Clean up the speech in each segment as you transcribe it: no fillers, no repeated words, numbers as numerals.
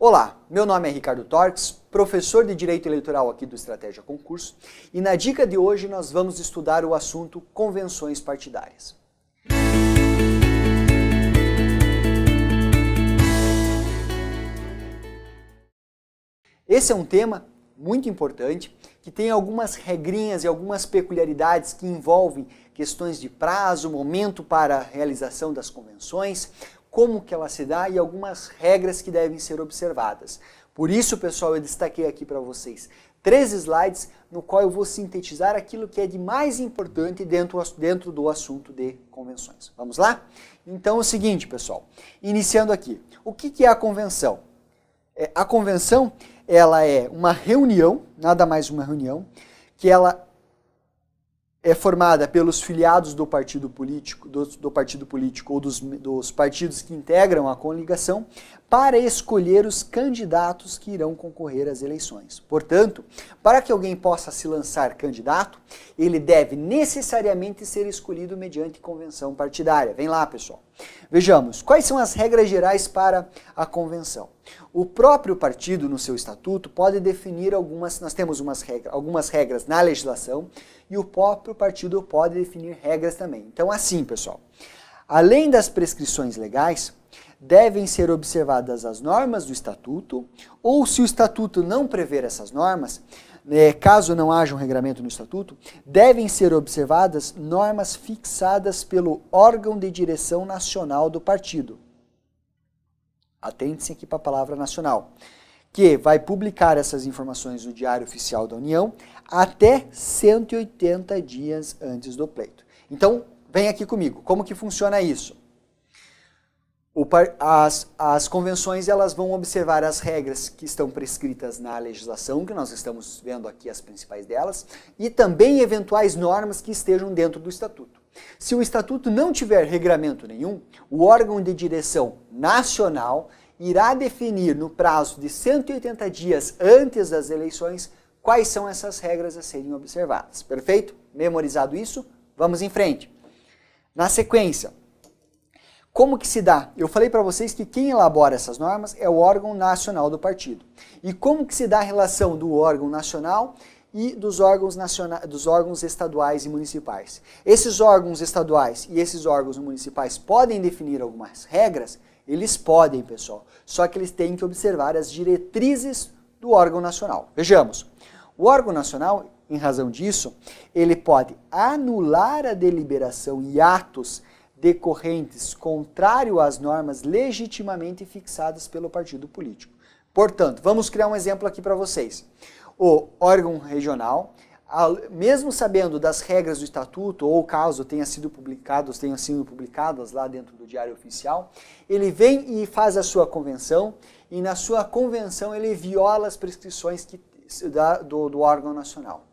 Olá, meu nome é Ricardo Torques, professor de Direito Eleitoral aqui do Estratégia Concurso, e na dica de hoje nós vamos estudar o assunto convenções partidárias. Esse é um tema muito importante, que tem algumas regrinhas e algumas peculiaridades que envolvem questões de prazo, momento para a realização das convenções, como que ela se dá e algumas regras que devem ser observadas. Por isso, pessoal, eu destaquei aqui para vocês 3 slides no qual eu vou sintetizar aquilo que é de mais importante dentro do assunto de convenções. Vamos lá? Então é o seguinte, pessoal, iniciando aqui. O que é a convenção? A convenção, ela é uma reunião, nada mais uma reunião, que ela é formada pelos filiados do partido político, ou dos partidos que integram a coligação, para escolher os candidatos que irão concorrer às eleições. Portanto, para que alguém possa se lançar candidato, ele deve necessariamente ser escolhido mediante convenção partidária. Vem lá, pessoal. Vejamos, quais são as regras gerais para a convenção? O próprio partido, no seu estatuto, pode definir nós temos algumas regras na legislação, e o próprio partido pode definir regras também. Então, assim, pessoal, além das prescrições legais, devem ser observadas as normas do estatuto, ou se o estatuto não prever essas normas, caso não haja um regramento no estatuto, devem ser observadas normas fixadas pelo órgão de direção nacional do partido. Atente-se aqui para a palavra nacional, que vai publicar essas informações no Diário Oficial da União até 180 dias antes do pleito. Então, vem aqui comigo. Como que funciona isso? As convenções elas vão observar as regras que estão prescritas na legislação, que nós estamos vendo aqui as principais delas, e também eventuais normas que estejam dentro do estatuto. Se o estatuto não tiver regramento nenhum, o órgão de direção nacional irá definir no prazo de 180 dias antes das eleições quais são essas regras a serem observadas. Perfeito? Memorizado isso? Vamos em frente. Na sequência, como que se dá? Eu falei para vocês que quem elabora essas normas é o órgão nacional do partido. E como que se dá a relação do órgão nacional e dos órgãos estaduais e municipais? Esses órgãos estaduais e esses órgãos municipais podem definir algumas regras? Eles podem, pessoal, só que eles têm que observar as diretrizes do órgão nacional. Vejamos, o órgão nacional, em razão disso, ele pode anular a deliberação e atos decorrentes contrário às normas legitimamente fixadas pelo partido político. Portanto, vamos criar um exemplo aqui para vocês. O órgão regional, mesmo sabendo das regras do estatuto, ou caso tenham sido publicadas lá dentro do Diário Oficial, ele vem e faz a sua convenção, e na sua convenção ele viola as prescrições do órgão nacional.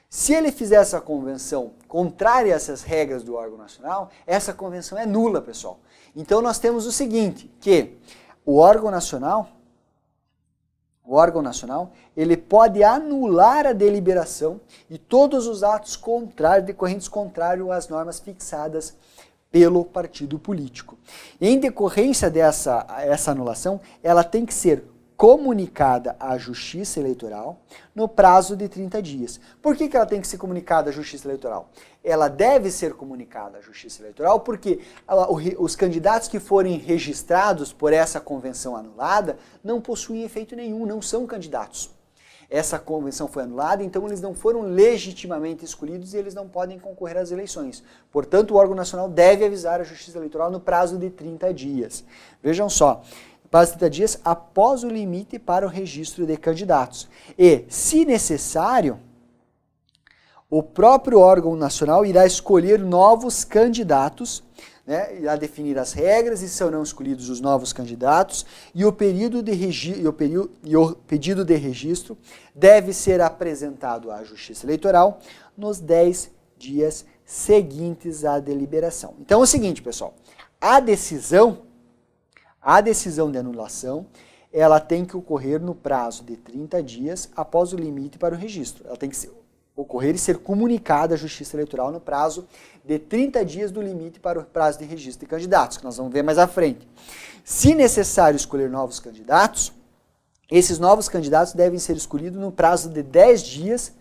Se ele fizer essa convenção contrária a essas regras do órgão nacional, essa convenção é nula, pessoal. Então nós temos o seguinte, que o órgão nacional, ele pode anular a deliberação e todos os atos decorrentes contrários às normas fixadas pelo partido político. Em decorrência essa anulação, ela tem que ser comunicada à Justiça Eleitoral no prazo de 30 dias. Por que ela tem que ser comunicada à Justiça Eleitoral? Ela deve ser comunicada à Justiça Eleitoral porque os candidatos que forem registrados por essa convenção anulada não possuem efeito nenhum, não são candidatos. Essa convenção foi anulada, então eles não foram legitimamente escolhidos e eles não podem concorrer às eleições. Portanto, o órgão nacional deve avisar a Justiça Eleitoral no prazo de 30 dias. Vejam só, prazo de 30 dias após o limite para o registro de candidatos. E, se necessário, o próprio órgão nacional irá escolher novos candidatos, irá definir as regras e serão escolhidos os novos candidatos, e o pedido de registro deve ser apresentado à Justiça Eleitoral nos 10 dias seguintes à deliberação. Então é o seguinte, pessoal, a decisão de anulação, ela tem que ocorrer no prazo de 30 dias após o limite para o registro. Ela tem que ocorrer e ser comunicada à Justiça Eleitoral no prazo de 30 dias do limite para o prazo de registro de candidatos, que nós vamos ver mais à frente. Se necessário escolher novos candidatos, Esses novos candidatos devem ser escolhidos no prazo de 10 dias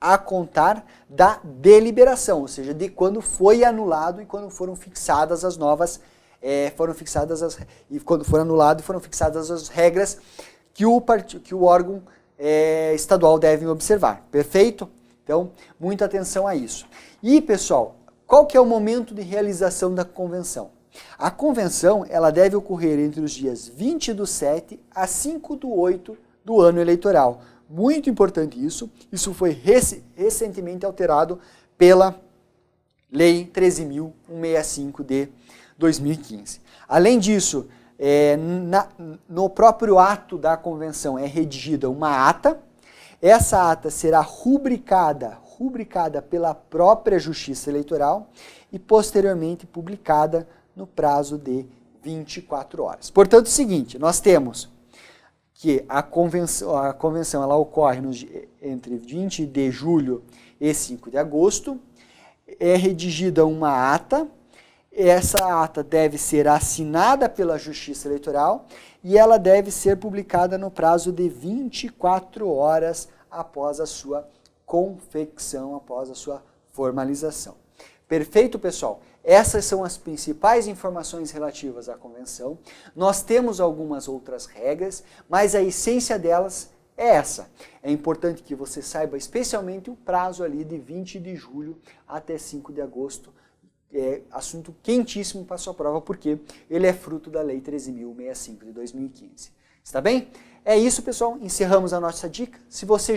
a contar da deliberação, ou seja, de quando foi anulado e quando foram fixadas as novas, quando foram anulado e foram fixadas as regras que o órgão estadual deve observar. Perfeito? Então, muita atenção a isso. E, pessoal, qual que é o momento de realização da convenção? A convenção ela deve ocorrer entre os dias 20/7 a 5/8 do ano eleitoral. Muito importante isso. Isso foi recentemente alterado pela Lei 13.165 de 2015. Além disso, no próprio ato da convenção é redigida uma ata. Essa ata será rubricada pela própria Justiça Eleitoral e posteriormente publicada no prazo de 24 horas. Portanto, é o seguinte, nós temos que a convenção ela ocorre entre 20 de julho e 5 de agosto, é redigida uma ata, essa ata deve ser assinada pela Justiça Eleitoral e ela deve ser publicada no prazo de 24 horas após a sua confecção, após a sua formalização. Perfeito, pessoal? Essas são as principais informações relativas à convenção. Nós temos algumas outras regras, mas a essência delas é essa. É importante que você saiba especialmente o prazo ali de 20 de julho até 5 de agosto. É assunto quentíssimo para a sua prova, porque ele é fruto da Lei 13.065 de 2015. Está bem? É isso, pessoal. Encerramos a nossa dica. Se você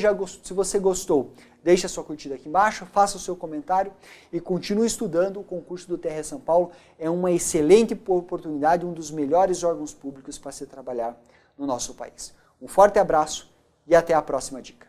gostou, deixe a sua curtida aqui embaixo, faça o seu comentário e continue estudando. O concurso do TRE São Paulo é uma excelente oportunidade, um dos melhores órgãos públicos para se trabalhar no nosso país. Um forte abraço e até a próxima dica.